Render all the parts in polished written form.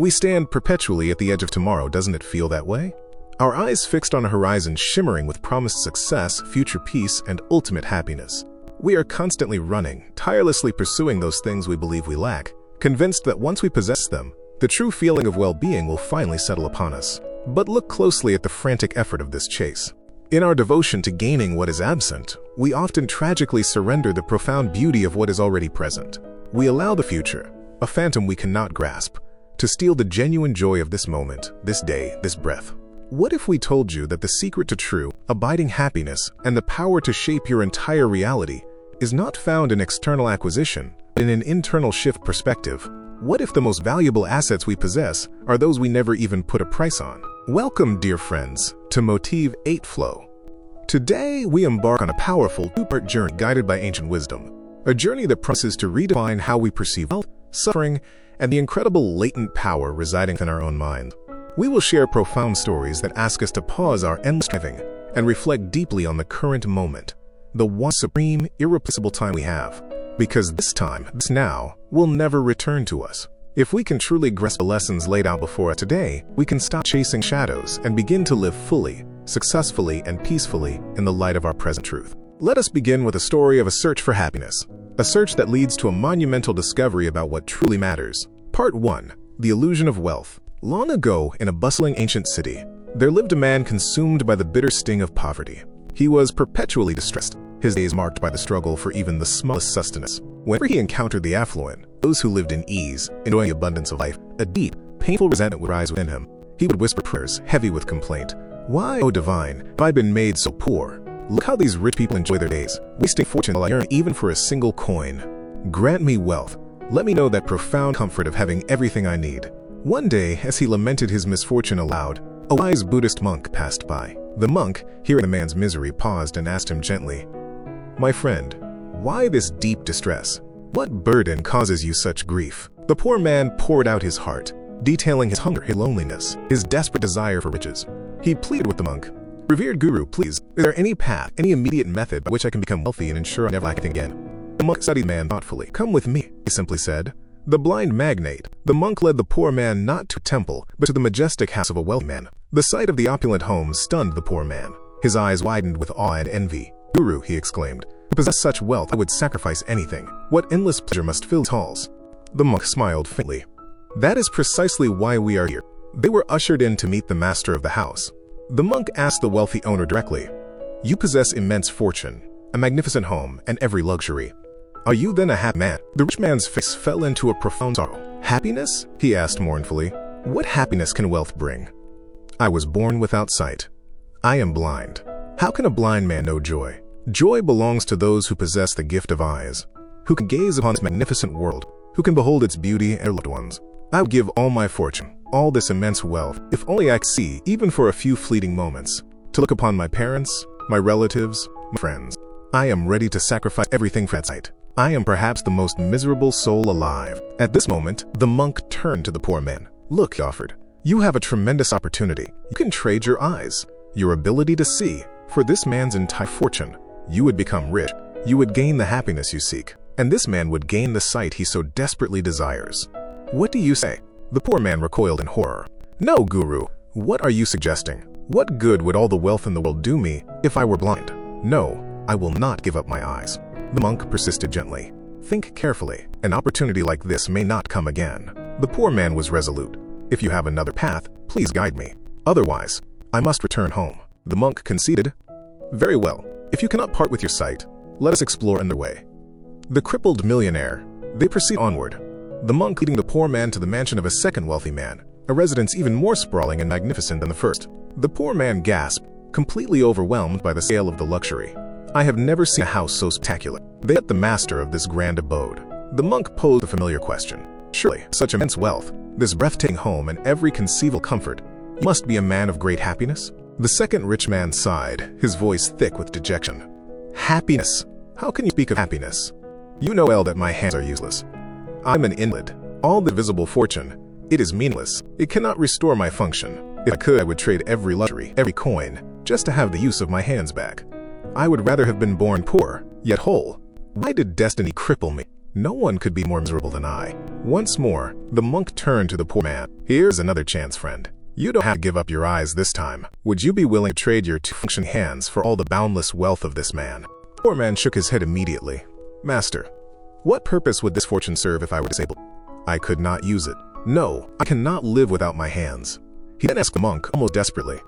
We stand perpetually at the edge of tomorrow, doesn't it feel that way? Our eyes fixed on a horizon shimmering with promised success, future peace, and ultimate happiness. We are constantly running, tirelessly pursuing those things we believe we lack, convinced that once we possess them, the true feeling of well-being will finally settle upon us. But look closely at the frantic effort of this chase. In our devotion to gaining what is absent, we often tragically surrender the profound beauty of what is already present. We allow the future, a phantom we cannot grasp, to steal the genuine joy of this moment, this day, this breath. What if we told you that the secret to true, abiding happiness and the power to shape your entire reality is not found in external acquisition, but in an internal shift perspective? What if the most valuable assets we possess are those we never even put a price on? Welcome, dear friends, to Motive 8 Flow. Today, we embark on a powerful two-part journey guided by ancient wisdom, a journey that promises to redefine how we perceive wealth, suffering, and the incredible latent power residing in our own mind. We will share profound stories that ask us to pause our endless striving and reflect deeply on the current moment, the one supreme, irreplaceable time we have, because this time, this now, will never return to us. If we can truly grasp the lessons laid out before us today, we can stop chasing shadows and begin to live fully, successfully, and peacefully in the light of our present truth. Let us begin with a story of a search for happiness, a search that leads to a monumental discovery about what truly matters. Part 1. The Illusion of Wealth. Long ago, in a bustling ancient city, there lived a man consumed by the bitter sting of poverty. He was perpetually distressed, his days marked by the struggle for even the smallest sustenance. Whenever he encountered the affluent, those who lived in ease, enjoying the abundance of life, a deep, painful resentment would rise within him. He would whisper prayers, heavy with complaint. Why, O divine, have I been made so poor? Look how these rich people enjoy their days, wasting fortune while I earn even for a single coin. Grant me wealth. Let me know that profound comfort of having everything I need. One day, as he lamented his misfortune aloud, a wise Buddhist monk passed by. The monk, hearing the man's misery, paused and asked him gently, "My friend, why this deep distress? What burden causes you such grief?" The poor man poured out his heart, detailing his hunger, his loneliness, his desperate desire for riches. He pleaded with the monk, "Revered Guru, please, is there any path, any immediate method by which I can become wealthy and ensure I never lack anything again?" The monk studied the man thoughtfully. "Come with me," he simply said. The blind magnate. The monk led the poor man not to a temple, but to the majestic house of a wealthy man. The sight of the opulent home stunned the poor man. His eyes widened with awe and envy. "Guru," he exclaimed, "to possess such wealth I would sacrifice anything. What endless pleasure must fill these halls?" The monk smiled faintly. "That is precisely why we are here." They were ushered in to meet the master of the house. The monk asked the wealthy owner directly, "You possess immense fortune, a magnificent home, and every luxury. Are you then a happy man?" The rich man's face fell into a profound sorrow. "Happiness?" he asked mournfully. "What happiness can wealth bring? I was born without sight. I am blind. How can a blind man know joy? Joy belongs to those who possess the gift of eyes, who can gaze upon this magnificent world, who can behold its beauty and their loved ones. I would give all my fortune, all this immense wealth, if only I could see, even for a few fleeting moments, to look upon my parents, my relatives, my friends. I am ready to sacrifice everything for that sight. I am perhaps the most miserable soul alive." At this moment, the monk turned to the poor man. "Look," he offered, "you have a tremendous opportunity. You can trade your eyes, your ability to see, for this man's entire fortune. You would become rich. You would gain the happiness you seek, and this man would gain the sight he so desperately desires. What do you say?" The poor man recoiled in horror. "No, Guru. What are you suggesting? What good would all the wealth in the world do me if I were blind? No, I will not give up my eyes." The monk persisted gently. "Think carefully. An opportunity like this may not come again." The poor man was resolute. "If you have another path, please guide me. Otherwise, I must return home." The monk conceded. "Very well. If you cannot part with your sight, let us explore another way." The crippled millionaire. They proceed onward. The monk leading the poor man to the mansion of a second wealthy man, a residence even more sprawling and magnificent than the first. The poor man gasped, completely overwhelmed by the scale of the luxury. "I have never seen a house so spectacular." They met the master of this grand abode. The monk posed a familiar question. "Surely, such immense wealth, this breathtaking home, and every conceivable comfort, you must be a man of great happiness?" The second rich man sighed, his voice thick with dejection. "Happiness? How can you speak of happiness? You know well that my hands are useless. I'm an invalid. All the visible fortune, it is meaningless. It cannot restore my function. If I could, I would trade every luxury, every coin, just to have the use of my hands back. I would rather have been born poor, yet whole. Why did destiny cripple me?" No one could be more miserable than I. Once more, the monk turned to the poor man. Here's another chance, friend. You don't have to give up your eyes this time. Would you be willing to trade your two functioning hands for all the boundless wealth of this man? The poor man shook his head immediately. Master, what purpose would this fortune serve if I were disabled? I could not use it. No, I cannot live without my hands. He then asked the monk almost desperately,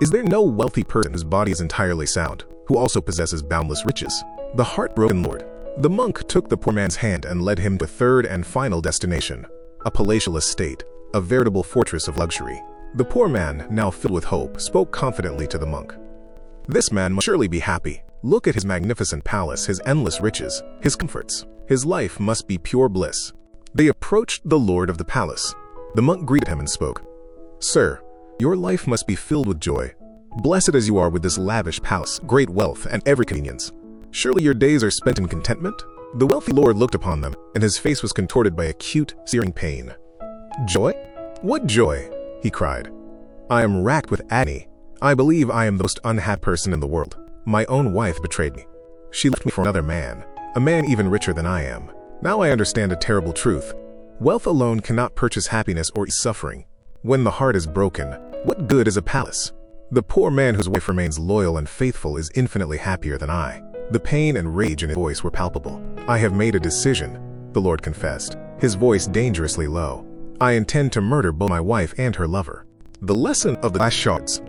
is there no wealthy person whose body is entirely sound, who also possesses boundless riches? The heartbroken lord. The monk took the poor man's hand and led him to a third and final destination, a palatial estate, a veritable fortress of luxury. The poor man, now filled with hope, spoke confidently to the monk. This man must surely be happy. Look at his magnificent palace, his endless riches, his comforts. His life must be pure bliss. They approached the lord of the palace. The monk greeted him and spoke. Sir, your life must be filled with joy. Blessed as you are with this lavish palace, great wealth, and every convenience. Surely your days are spent in contentment? The wealthy lord looked upon them, and his face was contorted by acute, searing pain. Joy? What joy? He cried. I am racked with agony. I believe I am the most unhappy person in the world. My own wife betrayed me. She left me for another man, a man even richer than I am. Now I understand a terrible truth. Wealth alone cannot purchase happiness or ease suffering. When the heart is broken, what good is a palace? The poor man whose wife remains loyal and faithful is infinitely happier than I. The pain and rage in his voice were palpable. I have made a decision, the Lord confessed, his voice dangerously low. I intend to murder both my wife and her lover. The lesson of the glass shards.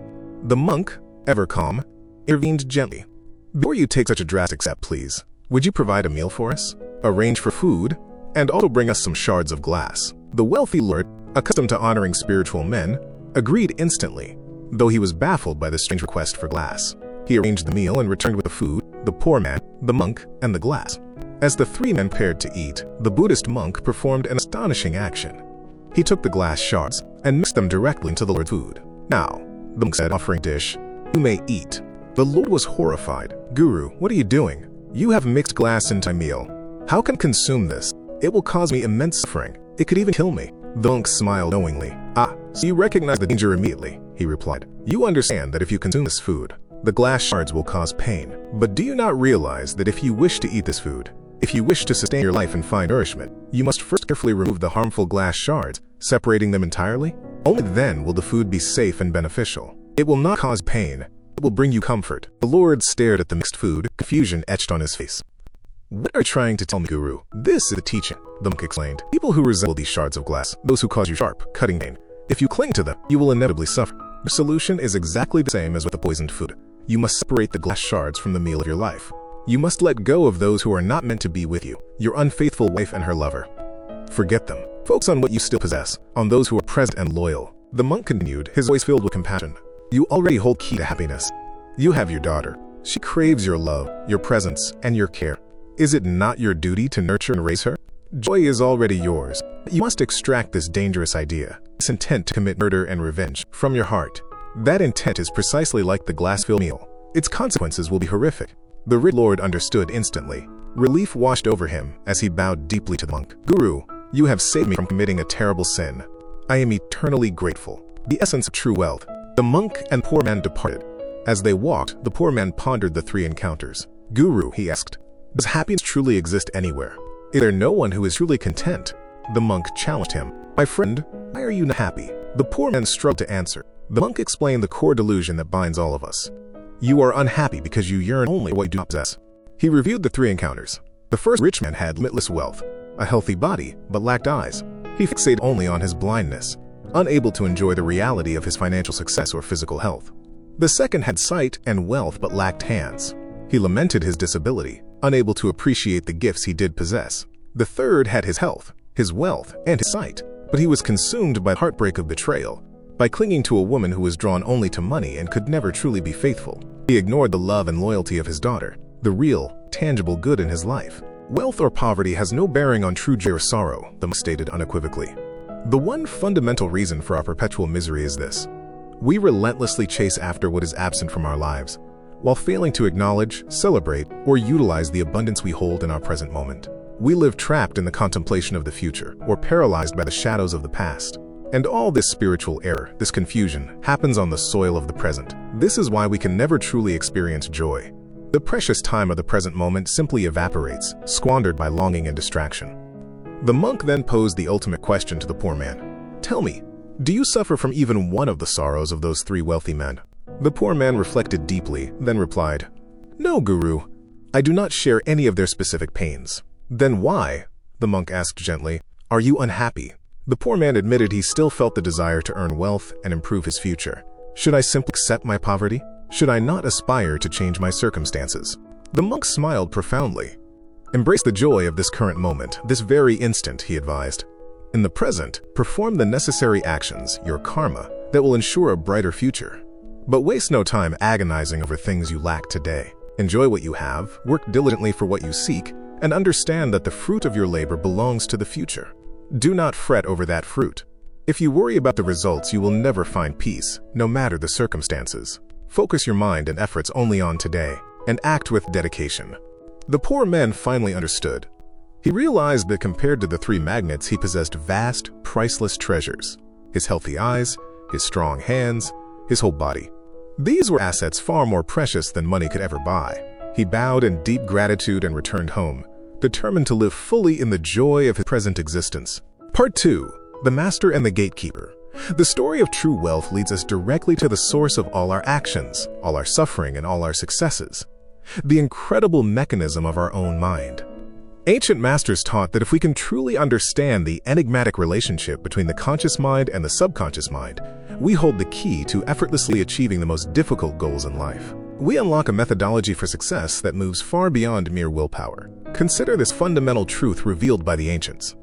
The monk, ever calm, intervened gently. Before you take such a drastic step, please, would you provide a meal for us? Arrange for food, and also bring us some shards of glass. The wealthy lord, accustomed to honoring spiritual men, agreed instantly, though he was baffled by the strange request for glass. He arranged the meal and returned with the food, the poor man, the monk, and the glass. As the three men prepared to eat, the Buddhist monk performed an astonishing action. He took the glass shards and mixed them directly into the Lord's food. Now, the monk said, offering dish, you may eat. The Lord was horrified. Guru, what are you doing? You have mixed glass into my meal. How can I consume this? It will cause me immense suffering. It could even kill me. The monk smiled knowingly. Ah, so you recognize the danger immediately, he replied. You understand that if you consume this food, the glass shards will cause pain. But do you not realize that if you wish to eat this food, if you wish to sustain your life and find nourishment, you must first carefully remove the harmful glass shards, separating them entirely? Only then will the food be safe and beneficial. It will not cause pain. It will bring you comfort. The Lord stared at the mixed food, confusion etched on his face. What are you trying to tell me, Guru? This is the teaching, the monk explained. People who resemble these shards of glass, those who cause you sharp, cutting pain. If you cling to them, you will inevitably suffer. The solution is exactly the same as with the poisoned food. You must separate the glass shards from the meal of your life. You must let go of those who are not meant to be with you, your unfaithful wife and her lover. Forget them. Focus on what you still possess, on those who are present and loyal. The monk continued, his voice filled with compassion. You already hold key to happiness. You have your daughter. She craves your love, your presence, and your care. Is it not your duty to nurture and raise her? Joy is already yours. You must extract this dangerous idea, this intent to commit murder and revenge, from your heart. That intent is precisely like the glass-filled meal. Its consequences will be horrific. The rich lord understood instantly. Relief washed over him as he bowed deeply to the monk. Guru, you have saved me from committing a terrible sin. I am eternally grateful. The essence of true wealth. The monk and poor man departed. As they walked, the poor man pondered the three encounters. Guru, he asked, does happiness truly exist anywhere? Is there no one who is truly content? The monk challenged him. My friend, why are you not happy? The poor man struggled to answer. The monk explained the core delusion that binds all of us. You are unhappy because you yearn only for what you do not possess. He reviewed the three encounters. The first rich man had limitless wealth, a healthy body, but lacked eyes. He fixated only on his blindness, unable to enjoy the reality of his financial success or physical health. The second had sight and wealth but lacked hands. He lamented his disability, unable to appreciate the gifts he did possess. The third had his health, his wealth, and his sight, but he was consumed by the heartbreak of betrayal, by clinging to a woman who was drawn only to money and could never truly be faithful. He ignored the love and loyalty of his daughter, the real, tangible good in his life. Wealth or poverty has no bearing on true joy or sorrow, the monk stated unequivocally. The one fundamental reason for our perpetual misery is this. We relentlessly chase after what is absent from our lives, while failing to acknowledge, celebrate, or utilize the abundance we hold in our present moment. We live trapped in the contemplation of the future, or paralyzed by the shadows of the past. And all this spiritual error, this confusion, happens on the soil of the present. This is why we can never truly experience joy. The precious time of the present moment simply evaporates, squandered by longing and distraction. The monk then posed the ultimate question to the poor man. Tell me, do you suffer from even one of the sorrows of those three wealthy men? The poor man reflected deeply, then replied, No, Guru, I do not share any of their specific pains. Then why, the monk asked gently, are you unhappy? The poor man admitted he still felt the desire to earn wealth and improve his future. Should I simply accept my poverty? Should I not aspire to change my circumstances? The monk smiled profoundly. Embrace the joy of this current moment, this very instant, he advised. In the present, perform the necessary actions, your karma, that will ensure a brighter future. But waste no time agonizing over things you lack today. Enjoy what you have, work diligently for what you seek, and understand that the fruit of your labor belongs to the future. Do not fret over that fruit. If you worry about the results, you will never find peace, no matter the circumstances. Focus your mind and efforts only on today, and act with dedication. The poor man finally understood. He realized that compared to the three magnates, he possessed vast, priceless treasures. His healthy eyes, his strong hands, his whole body. These were assets far more precious than money could ever buy. He bowed in deep gratitude and returned home, determined to live fully in the joy of his present existence. Part 2. The Master and the Gatekeeper. The story of true wealth leads us directly to the source of all our actions, all our suffering, and all our successes. The incredible mechanism of our own mind. Ancient masters taught that if we can truly understand the enigmatic relationship between the conscious mind and the subconscious mind, we hold the key to effortlessly achieving the most difficult goals in life. We unlock a methodology for success that moves far beyond mere willpower. Consider this fundamental truth revealed by the ancients.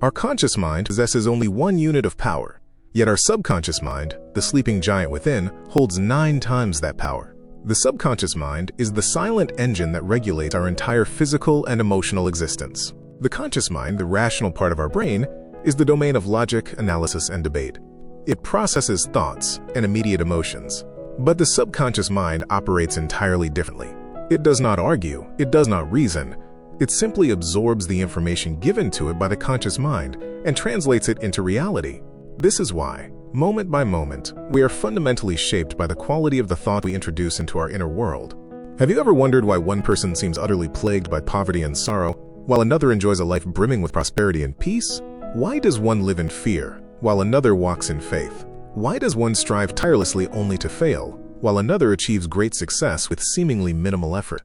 Our conscious mind possesses only one unit of power, yet our subconscious mind, the sleeping giant within, holds 9 times that power. The subconscious mind is the silent engine that regulates our entire physical and emotional existence. The conscious mind, the rational part of our brain, is the domain of logic, analysis, and debate. It processes thoughts and immediate emotions. But the subconscious mind operates entirely differently. It does not argue, it does not reason. It simply absorbs the information given to it by the conscious mind and translates it into reality. This is why, moment by moment, we are fundamentally shaped by the quality of the thought we introduce into our inner world. Have you ever wondered why one person seems utterly plagued by poverty and sorrow, while another enjoys a life brimming with prosperity and peace? Why does one live in fear, while another walks in faith? Why does one strive tirelessly only to fail, while another achieves great success with seemingly minimal effort?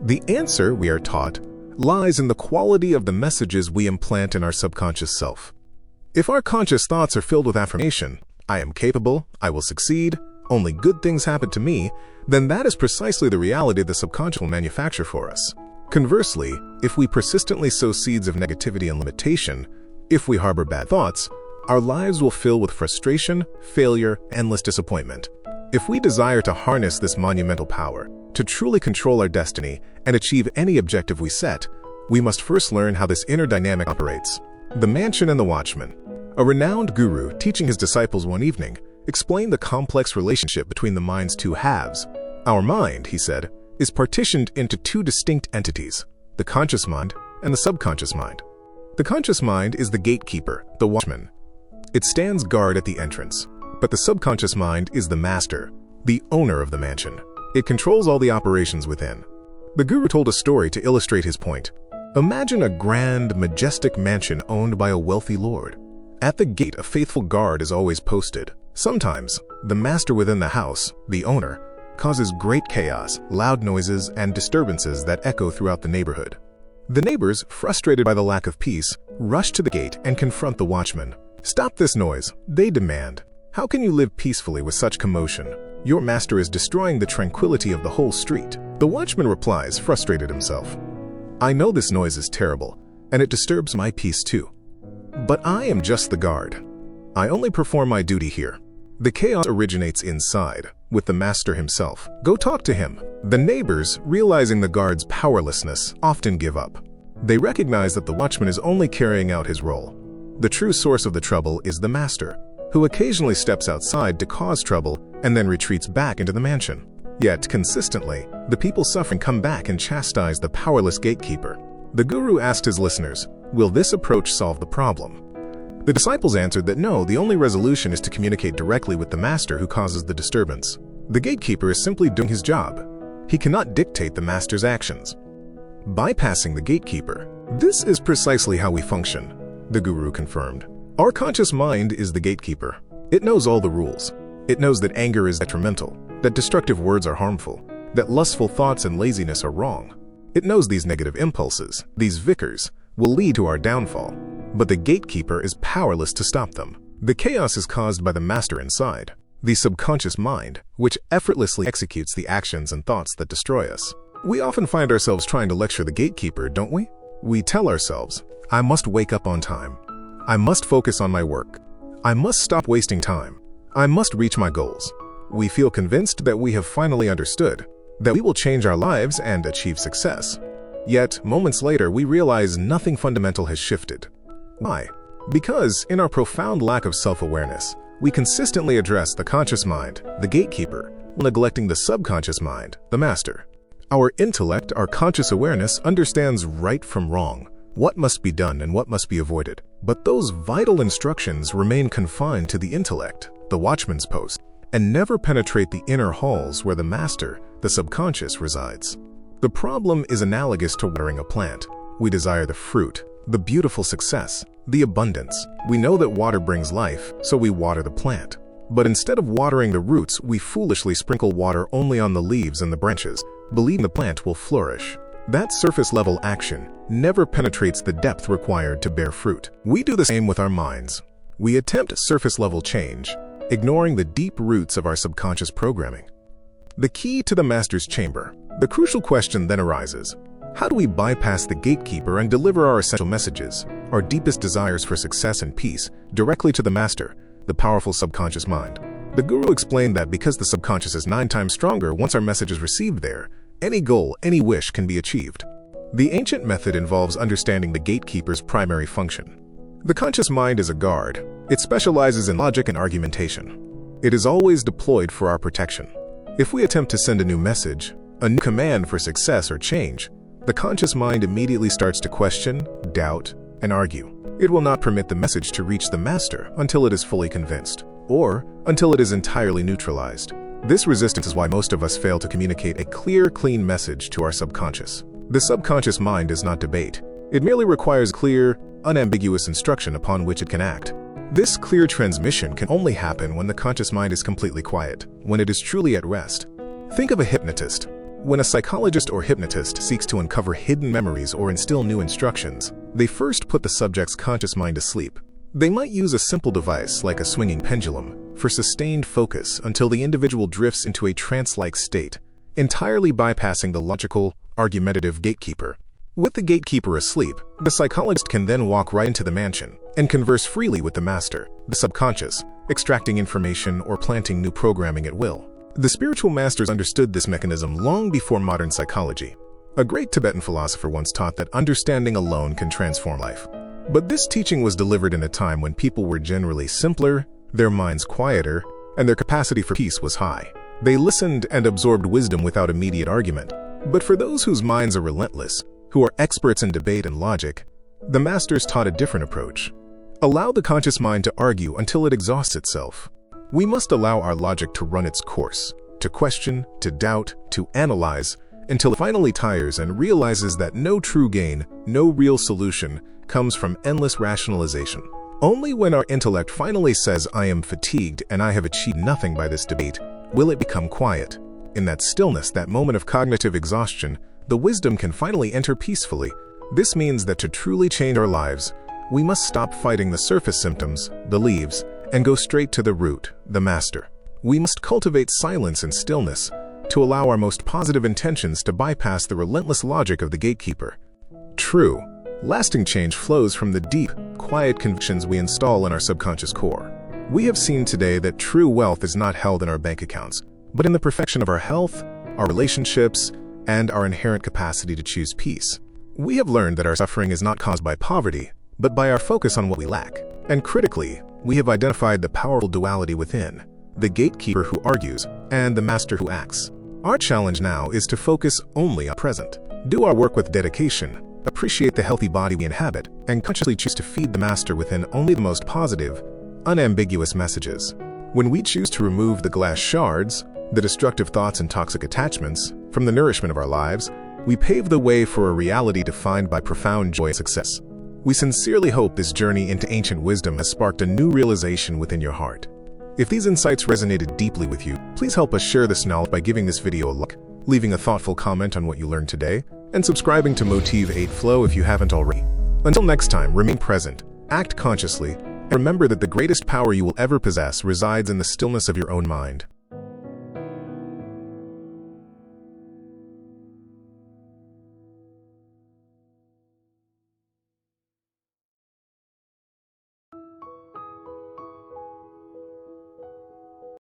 The answer, we are taught, lies in the quality of the messages we implant in our subconscious self. If our conscious thoughts are filled with affirmation, I am capable, I will succeed, only good things happen to me, then that is precisely the reality the subconscious will manufacture for us. Conversely, if we persistently sow seeds of negativity and limitation, if we harbor bad thoughts, our lives will fill with frustration, failure, endless disappointment. If we desire to harness this monumental power, to truly control our destiny and achieve any objective we set, we must first learn how this inner dynamic operates. The Mansion and the Watchman. A renowned guru, teaching his disciples one evening, explained the complex relationship between the mind's two halves. Our mind, he said, is partitioned into 2 distinct entities, the conscious mind and the subconscious mind. The conscious mind is the gatekeeper, the watchman. It stands guard at the entrance, but the subconscious mind is the master, the owner of the mansion. It controls all the operations within. The guru told a story to illustrate his point. Imagine a grand, majestic mansion owned by a wealthy lord. At the gate, a faithful guard is always posted. Sometimes, the master within the house, the owner, causes great chaos, loud noises, and disturbances that echo throughout the neighborhood. The neighbors, frustrated by the lack of peace, rush to the gate and confront the watchman. Stop this noise, they demand. How can you live peacefully with such commotion? Your master is destroying the tranquility of the whole street. The watchman replies, frustrated himself. I know this noise is terrible, and it disturbs my peace too. But I am just the guard. I only perform my duty here. The chaos originates inside, with the master himself. Go talk to him. The neighbors, realizing the guard's powerlessness, often give up. They recognize that the watchman is only carrying out his role. The true source of the trouble is the master, who occasionally steps outside to cause trouble and then retreats back into the mansion. Yet, consistently, the people suffering come back and chastise the powerless gatekeeper. The guru asked his listeners, will this approach solve the problem? The disciples answered that no, the only resolution is to communicate directly with the master who causes the disturbance. The gatekeeper is simply doing his job. He cannot dictate the master's actions. Bypassing the gatekeeper. This is precisely how we function, the guru confirmed. Our conscious mind is the gatekeeper. It knows all the rules. It knows that anger is detrimental, that destructive words are harmful, that lustful thoughts and laziness are wrong. It knows these negative impulses, these vicars, will lead to our downfall. But the gatekeeper is powerless to stop them. The chaos is caused by the master inside, the subconscious mind, which effortlessly executes the actions and thoughts that destroy us. We often find ourselves trying to lecture the gatekeeper, don't we? We tell ourselves, I must wake up on time. I must focus on my work. I must stop wasting time. I must reach my goals. We feel convinced that we have finally understood, that we will change our lives and achieve success. Yet, moments later, we realize nothing fundamental has shifted. Why? Because, in our profound lack of self-awareness, we consistently address the conscious mind, the gatekeeper, while neglecting the subconscious mind, the master. Our intellect, our conscious awareness, understands right from wrong, what must be done and what must be avoided. But those vital instructions remain confined to the intellect, the watchman's post, and never penetrate the inner halls where the master, the subconscious, resides. The problem is analogous to watering a plant. We desire the fruit, the beautiful success, the abundance. We know that water brings life, so we water the plant. But instead of watering the roots, we foolishly sprinkle water only on the leaves and the branches, believing the plant will flourish. That surface-level action never penetrates the depth required to bear fruit. We do the same with our minds. We attempt surface-level change, ignoring the deep roots of our subconscious programming. The key to the master's chamber. The crucial question then arises, how do we bypass the gatekeeper and deliver our essential messages, our deepest desires for success and peace, directly to the master, the powerful subconscious mind? The guru explained that because the subconscious is 9 times stronger once our message is received there, any goal, any wish can be achieved. The ancient method involves understanding the gatekeeper's primary function. The conscious mind is a guard. It specializes in logic and argumentation. It is always deployed for our protection. If we attempt to send a new message, a new command for success or change, the conscious mind immediately starts to question, doubt, and argue. It will not permit the message to reach the master until it is fully convinced, or until it is entirely neutralized. This resistance is why most of us fail to communicate a clear, clean message to our subconscious. The subconscious mind does not debate. It merely requires clear, unambiguous instruction upon which it can act. This clear transmission can only happen when the conscious mind is completely quiet, when it is truly at rest. Think of a hypnotist. When a psychologist or hypnotist seeks to uncover hidden memories or instill new instructions, they first put the subject's conscious mind to sleep. They might use a simple device like a swinging pendulum for sustained focus until the individual drifts into a trance-like state, entirely bypassing the logical, argumentative gatekeeper. With the gatekeeper asleep, the psychologist can then walk right into the mansion and converse freely with the master, the subconscious, extracting information or planting new programming at will. The spiritual masters understood this mechanism long before modern psychology. A great Tibetan philosopher once taught that understanding alone can transform life. But this teaching was delivered in a time when people were generally simpler, their minds quieter, and their capacity for peace was high. They listened and absorbed wisdom without immediate argument. But for those whose minds are relentless, who are experts in debate and logic, the masters taught a different approach. Allow the conscious mind to argue until it exhausts itself. We must allow our logic to run its course, to question, to doubt, to analyze, until it finally tires and realizes that no true gain, no real solution, comes from endless rationalization. Only when our intellect finally says, I am fatigued and I have achieved nothing by this debate, will it become quiet. In that stillness, that moment of cognitive exhaustion, the wisdom can finally enter peacefully. This means that to truly change our lives, we must stop fighting the surface symptoms, the leaves, and go straight to the root, the master. We must cultivate silence and stillness to allow our most positive intentions to bypass the relentless logic of the gatekeeper. True, lasting change flows from the deep, quiet convictions we install in our subconscious core. We have seen today that true wealth is not held in our bank accounts, but in the perfection of our health, our relationships, and our inherent capacity to choose peace. We have learned that our suffering is not caused by poverty, but by our focus on what we lack. And critically, we have identified the powerful duality within, the gatekeeper who argues, and the master who acts. Our challenge now is to focus only on present, do our work with dedication, appreciate the healthy body we inhabit, and consciously choose to feed the master within only the most positive, unambiguous messages. When we choose to remove the glass shards, the destructive thoughts and toxic attachments, From the nourishment of our lives, we pave the way for a reality defined by profound joy and success. We sincerely hope this journey into ancient wisdom has sparked a new realization within your heart. If these insights resonated deeply with you, please help us share this knowledge by giving this video a like, leaving a thoughtful comment on what you learned today, and subscribing to Motive 8 Flow if you haven't already. Until next time, remain present, act consciously, and remember that the greatest power you will ever possess resides in the stillness of your own mind.